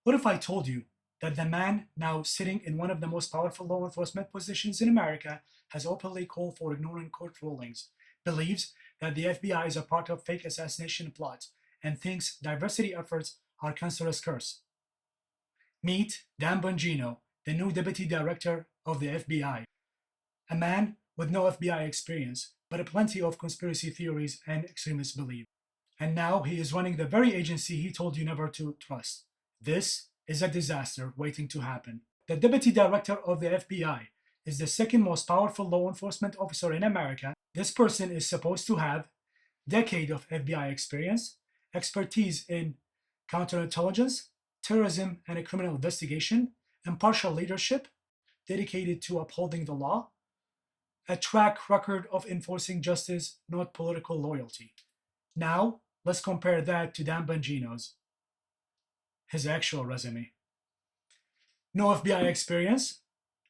What if I told you that the man now sitting in one of the most powerful law enforcement positions in America has openly called for ignoring court rulings, believes that the FBI is a part of fake assassination plot, and thinks diversity efforts are cancerous curse? Meet Dan Bongino, the new deputy director of the FBI, a man with no FBI experience, but plenty of conspiracy theories and extremist beliefs. And now he is running the very agency he told you never to trust. This is a disaster waiting to happen. The deputy director of the FBI is the second most powerful law enforcement officer in America. This person is supposed to have decades of FBI experience, expertise in counterintelligence, terrorism and criminal investigation, impartial leadership, dedicated to upholding the law, a track record of enforcing justice, not political loyalty. Now, let's compare that to Dan Bongino's, his actual resume. No FBI experience,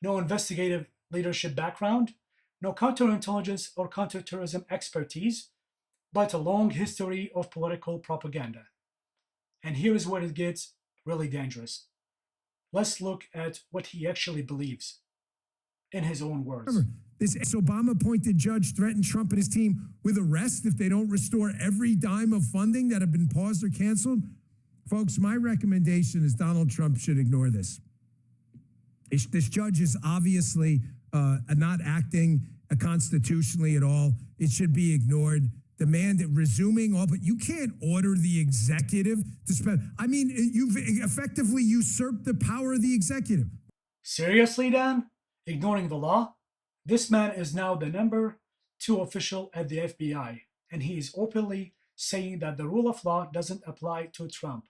no investigative leadership background, no counterintelligence or counterterrorism expertise, but a long history of political propaganda. And here is where it gets really dangerous. Let's look at what he actually believes in his own words. This Obama-appointed judge threatened Trump and his team with arrest if they don't restore every dime of funding that have been paused or canceled. Folks, my recommendation is Donald Trump should ignore this. This judge is obviously not acting constitutionally at all. It should be ignored. Demand it resuming all, but you can't order the executive to spend. I mean, you've effectively usurped the power of the executive. Seriously, Dan? Ignoring the law? This man is now the number 2 official at the FBI, and he is openly saying that the rule of law doesn't apply to Trump.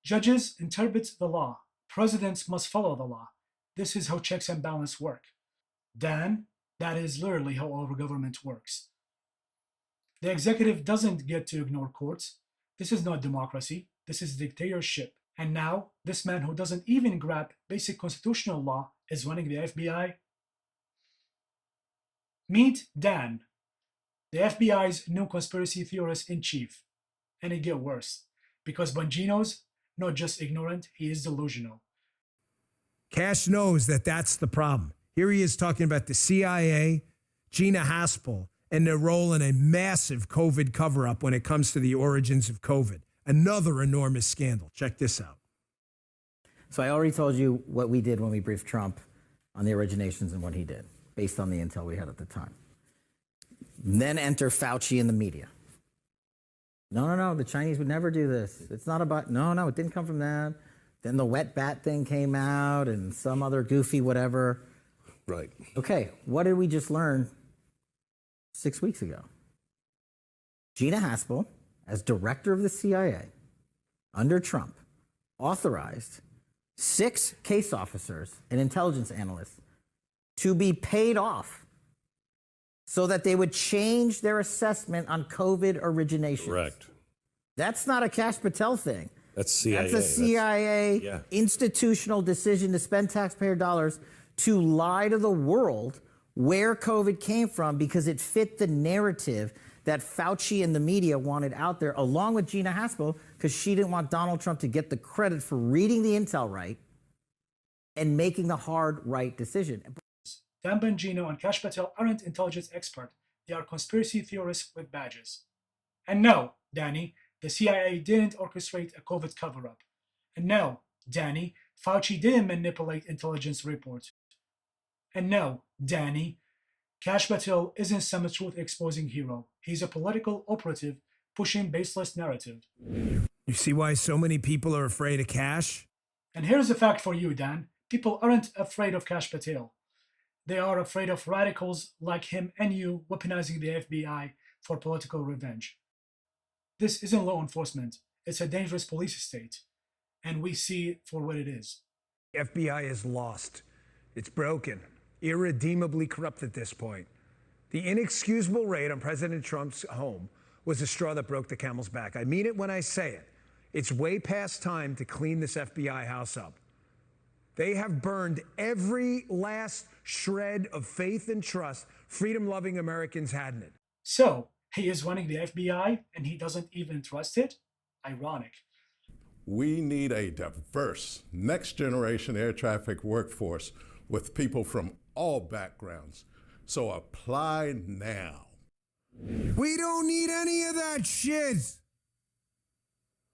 Judges interpret the law. Presidents must follow the law. This is how checks and balance work. Dan, that is literally how our government works. The executive doesn't get to ignore courts. This is not democracy. This is dictatorship. And now, this man who doesn't even grab basic constitutional law is running the FBI. Meet Dan, the FBI's new conspiracy theorist in chief. And it gets worse, because Bongino's not just ignorant, he is delusional. Cash knows that that's the problem. Here he is talking about the CIA, Gina Haspel, and their role in a massive COVID cover-up when it comes to the origins of COVID. Another enormous scandal. Check this out. So I already told you what we did when we briefed Trump on the originations and what he did, based on the intel we had at the time. Then enter Fauci and the media. No, the Chinese would never do this. It's not about, no, it didn't come from that. Then the wet bat thing came out and some other goofy whatever. Right. Okay, what did we just learn 6 weeks ago? Gina Haspel, as director of the CIA, under Trump, authorized 6 case officers and intelligence analysts to be paid off so that they would change their assessment on COVID originations. Correct. That's not a Kash Patel thing. That's CIA. That's a CIA yeah. institutional decision to spend taxpayer dollars to lie to the world where COVID came from because it fit the narrative that Fauci and the media wanted out there, along with Gina Haspel, because she didn't want Donald Trump to get the credit for reading the intel right and making the hard right decision. Dan Bongino and Kash Patel aren't intelligence experts. They are conspiracy theorists with badges. And no, Danny, the CIA didn't orchestrate a COVID cover-up. And no, Danny, Fauci didn't manipulate intelligence reports. And no, Danny, Kash Patel isn't some truth-exposing hero. He's a political operative pushing baseless narrative. You see why so many people are afraid of Kash? And here's a fact for you, Dan. People aren't afraid of Kash Patel. They are afraid of radicals like him and you weaponizing the FBI for political revenge. This isn't law enforcement. It's a dangerous police state. And we see it for what it is. The FBI is lost. It's broken. Irredeemably corrupt at this point. The inexcusable raid on President Trump's home was the straw that broke the camel's back. I mean it when I say it. It's way past time to clean this FBI house up. They have burned every last shred of faith and trust freedom-loving Americans had in it. So, he is running the FBI and he doesn't even trust it? Ironic. We need a diverse, next-generation air traffic workforce with people from all backgrounds. So apply now. We don't need any of that shit.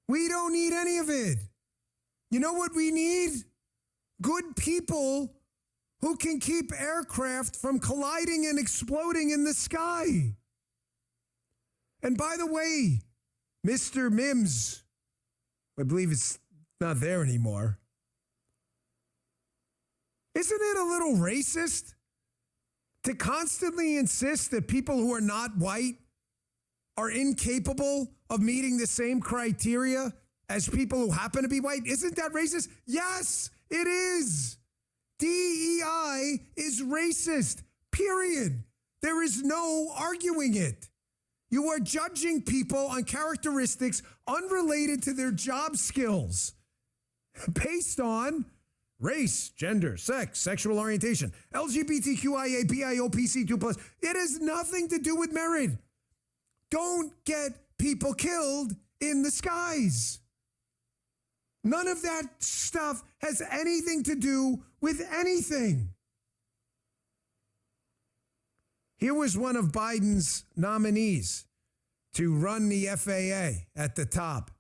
We don't need any of it. You know what we need? Good people who can keep aircraft from colliding and exploding in the sky. And by the way, Mr. Mims, I believe it's not there anymore. Isn't it a little racist to constantly insist that people who are not white are incapable of meeting the same criteria as people who happen to be white? Isn't that racist? Yes, it is. DEI is racist, period. There is no arguing it. You are judging people on characteristics unrelated to their job skills based on race, gender, sex, sexual orientation, LGBTQIA, BIOPC2+. It has nothing to do with merit. Don't get people killed in the skies. None of that stuff has anything to do with anything. Here was one of Biden's nominees to run the FAA at the top.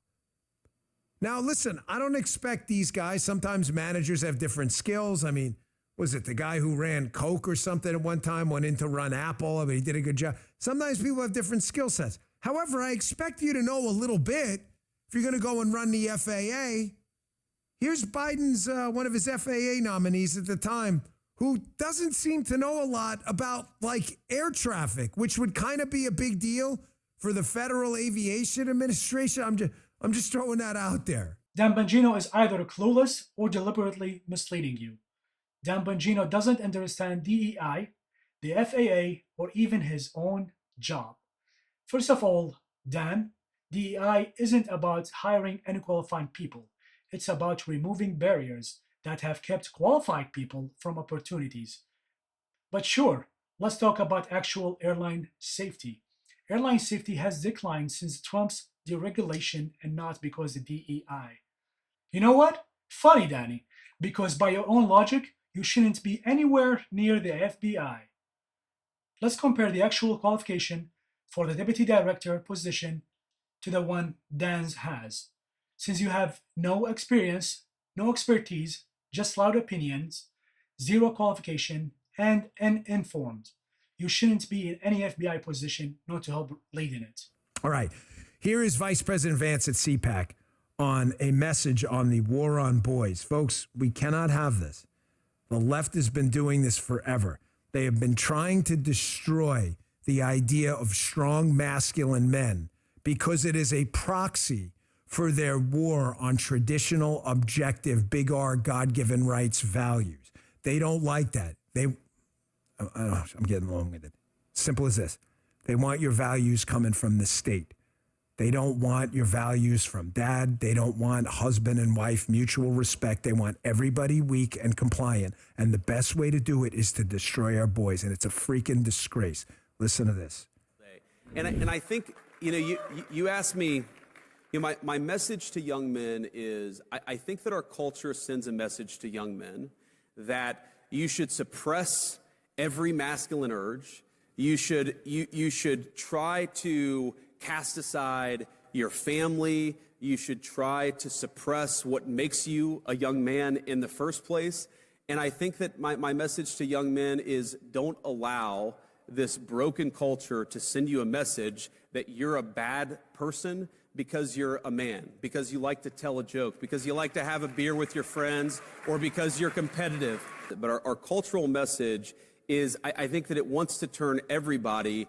Now, listen, I don't expect these guys. Sometimes managers have different skills. I mean, was it the guy who ran Coke or something at one time, went in to run Apple? I mean, he did a good job. Sometimes people have different skill sets. However, I expect you to know a little bit if you're going to go and run the FAA. Here's Biden's, one of his FAA nominees at the time, who doesn't seem to know a lot about like air traffic, which would kind of be a big deal for the Federal Aviation Administration. I'm just throwing that out there. Dan Bongino is either clueless or deliberately misleading you. Dan Bongino doesn't understand DEI, the FAA, or even his own job. First of all, Dan, DEI isn't about hiring unqualified people. It's about removing barriers that have kept qualified people from opportunities. But sure, let's talk about actual airline safety. Airline safety has declined since Trump's deregulation and not because of DEI. You know what? Funny, Danny, because by your own logic, you shouldn't be anywhere near the FBI. Let's compare the actual qualification for the deputy director position to the one Dan's has. Since you have no experience, no expertise, just loud opinions, zero qualification, and uninformed, you shouldn't be in any FBI position, nor to help lead in it. All right. Here is Vice President Vance at CPAC on a message on the war on boys. Folks, we cannot have this. The left has been doing this forever. They have been trying to destroy the idea of strong masculine men because it is a proxy for their war on traditional, objective, big R, God-given rights values. They don't like that. I'm getting long-winded. Simple as this. They want your values coming from the state. They don't want your values from dad. They don't want husband and wife mutual respect. They want everybody weak and compliant. And the best way to do it is to destroy our boys. And it's a freaking disgrace. Listen to this. And I think, you asked me, my message to young men is I think that our culture sends a message to young men that you should suppress every masculine urge. You should try to cast aside your family. You should try to suppress what makes you a young man in the first place. And I think that my message to young men is don't allow this broken culture to send you a message that you're a bad person because you're a man, because you like to tell a joke, because you like to have a beer with your friends, or because you're competitive. But our cultural message is, I think that it wants to turn everybody,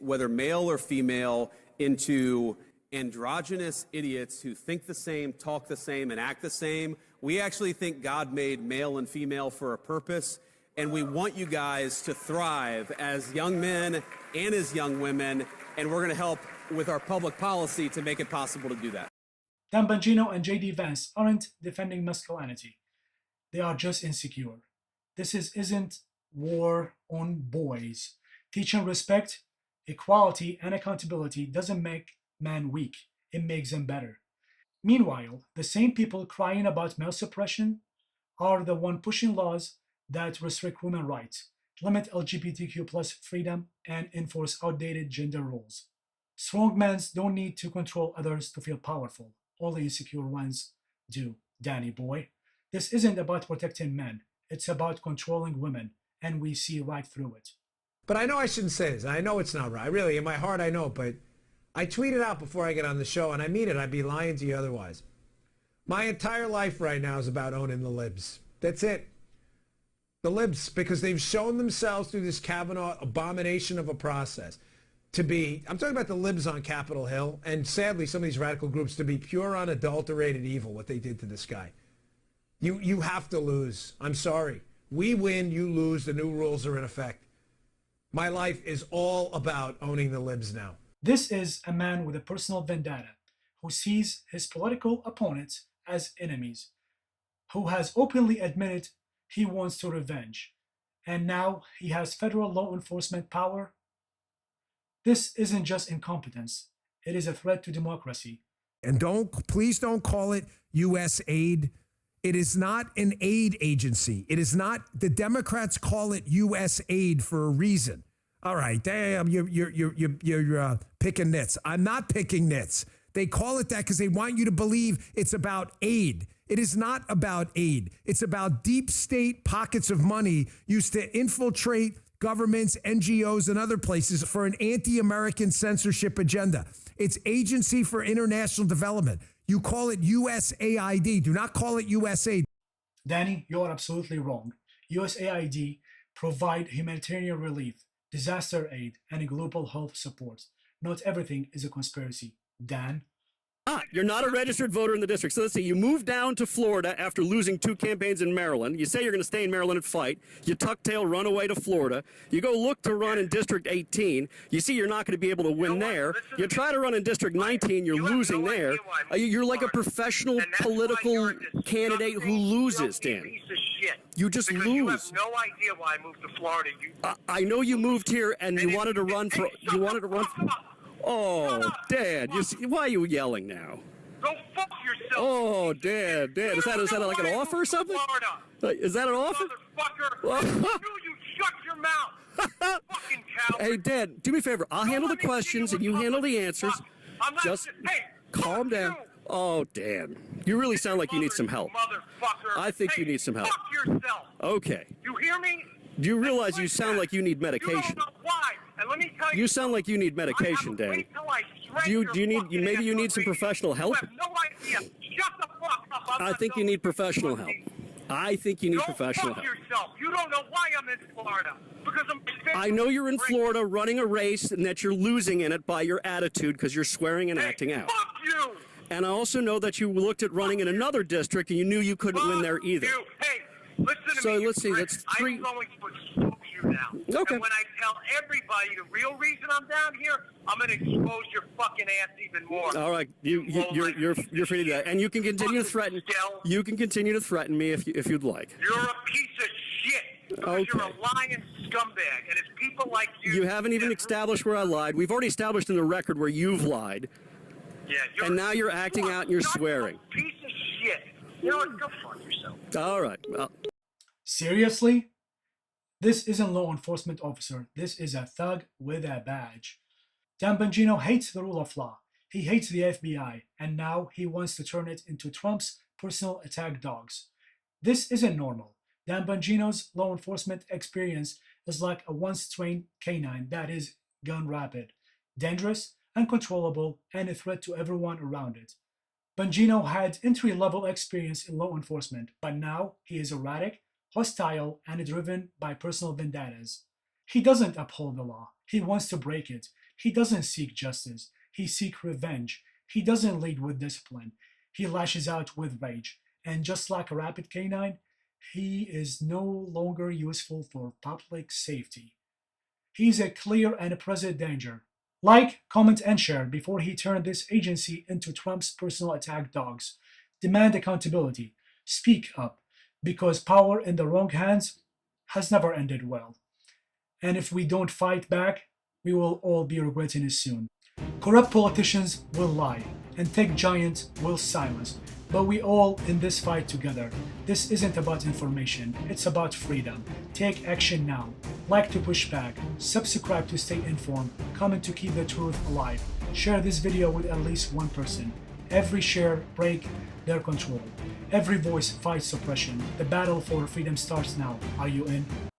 whether male or female, into androgynous idiots who think the same, talk the same, and act the same. We actually think God made male and female for a purpose, and we want you guys to thrive as young men and as young women, and we're going to help with our public policy to make it possible to do that. Dan Bongino and J.D. Vance aren't defending masculinity. They are just insecure. This isn't war on boys. Teaching respect, equality, and accountability doesn't make men weak. It makes them better. Meanwhile, the same people crying about male suppression are the one pushing laws that restrict women's rights, limit LGBTQ plus freedom, and enforce outdated gender roles. Strong men don't need to control others to feel powerful. Only insecure ones do, Danny boy. This isn't about protecting men. It's about controlling women, and we see right through it. But I know I shouldn't say this. I know it's not right. Really, in my heart, I know. But I tweeted out before I get on the show, and I mean it. I'd be lying to you otherwise. My entire life right now is about owning the libs. That's it. The libs, because they've shown themselves through this Kavanaugh abomination of a process to be, I'm talking about the libs on Capitol Hill, and sadly some of these radical groups, to be pure unadulterated evil, what they did to this guy. You have to lose. I'm sorry. We win, you lose, the new rules are in effect. My life is all about owning the libs now. This is a man with a personal vendetta who sees his political opponents as enemies, who has openly admitted he wants to revenge, and now he has federal law enforcement power. This isn't just incompetence, it is a threat to democracy. And please don't call it U.S. aid. It is not an aid agency. It is not. The Democrats call it U.S. aid for a reason. All right, damn, you're picking nits. I'm not picking nits. They call it that because they want you to believe it's about aid. It is not about aid. It's about deep state pockets of money used to infiltrate governments, NGOs, and other places for an anti-American censorship agenda. It's Agency for International Development. You call it USAID. Do not call it USAID. Danny, you're absolutely wrong. USAID provide humanitarian relief, disaster aid, and global health support. Not everything is a conspiracy. Dan? You're not a registered voter in the district. So let's see, you moved down to Florida after losing 2 campaigns in Maryland. You say you're going to stay in Maryland and fight. You tuck tail, run away to Florida. You go look to run in District 18. You see you're not going to be able to win there. You try to run in District 19. You're losing there. You're like a professional political candidate who loses, Dan. You just lose. You have no idea why I moved to Florida. I know you moved here and you wanted to run for. You wanted to run. Oh, Dad, why are you yelling now? Go fuck yourself. Oh, Dad, is that like an offer or something? Is that an offer? Motherfucker. You shut your mouth. Fucking cow. Hey, Dad, do me a favor. I'll handle the questions and you handle the answers. I'm not Just hey, calm down. You. Oh, Dan, you really sound like you need some help. Motherfucker. I think you need some help. Fuck yourself. Okay. You hear me? Do you realize you sound like you need medication? You don't know why. And let me tell You sound like you need medication, Dan. Do you need? Maybe you need some professional help. You have no idea. Shut the fuck up. I think you need professional help. I think you need professional help. Yourself. You don't know why I'm in Florida. Because I know you're in Florida running a race and that you're losing in it by your attitude because you're swearing and acting out. Fuck you. And I also know that you looked at running in another district and you knew you couldn't win there either. You. Hey, listen to me. So let's see, that's 3. I'm going to expose you now. Okay. And when I tell everybody the real reason I'm down here, I'm going to expose your fucking ass even more. All right, you're free to do that, and you can continue to threaten. You can continue to threaten me if you'd like. You're a piece of shit. Because Okay. you're a lying scumbag, and it's people like you. You haven't even established where I lied. We've already established in the record where you've lied. Yeah, And now you're acting out and you're swearing. A piece of shit. You know what? Go fuck yourself. All right. Well, Seriously? This isn't law enforcement officer. This is a thug with a badge. Dan Bongino hates the rule of law. He hates the FBI, and now he wants to turn it into Trump's personal attack dogs. This isn't normal. Dan Bongino's law enforcement experience is like a once-trained canine that is gun rapid, dangerous, uncontrollable, and a threat to everyone around it. Bongino had entry-level experience in law enforcement, but now he is erratic, hostile, and driven by personal vendettas. He doesn't uphold the law. He wants to break it. He doesn't seek justice. He seeks revenge. He doesn't lead with discipline. He lashes out with rage. And just like a rabid canine, he is no longer useful for public safety. He's a clear and a present danger. Like, comment, and share before he turned this agency into Trump's personal attack dogs. Demand accountability. Speak up, because power in the wrong hands has never ended well. And if we don't fight back, we will all be regretting it soon. Corrupt politicians will lie. and tech giants will silence. But we all in this fight together. This isn't about information, it's about freedom. Take action now. Like to push back, subscribe to stay informed, comment to keep the truth alive. Share this video with at least one person. Every share break their control. Every voice fights suppression. The battle for freedom starts now. Are you in?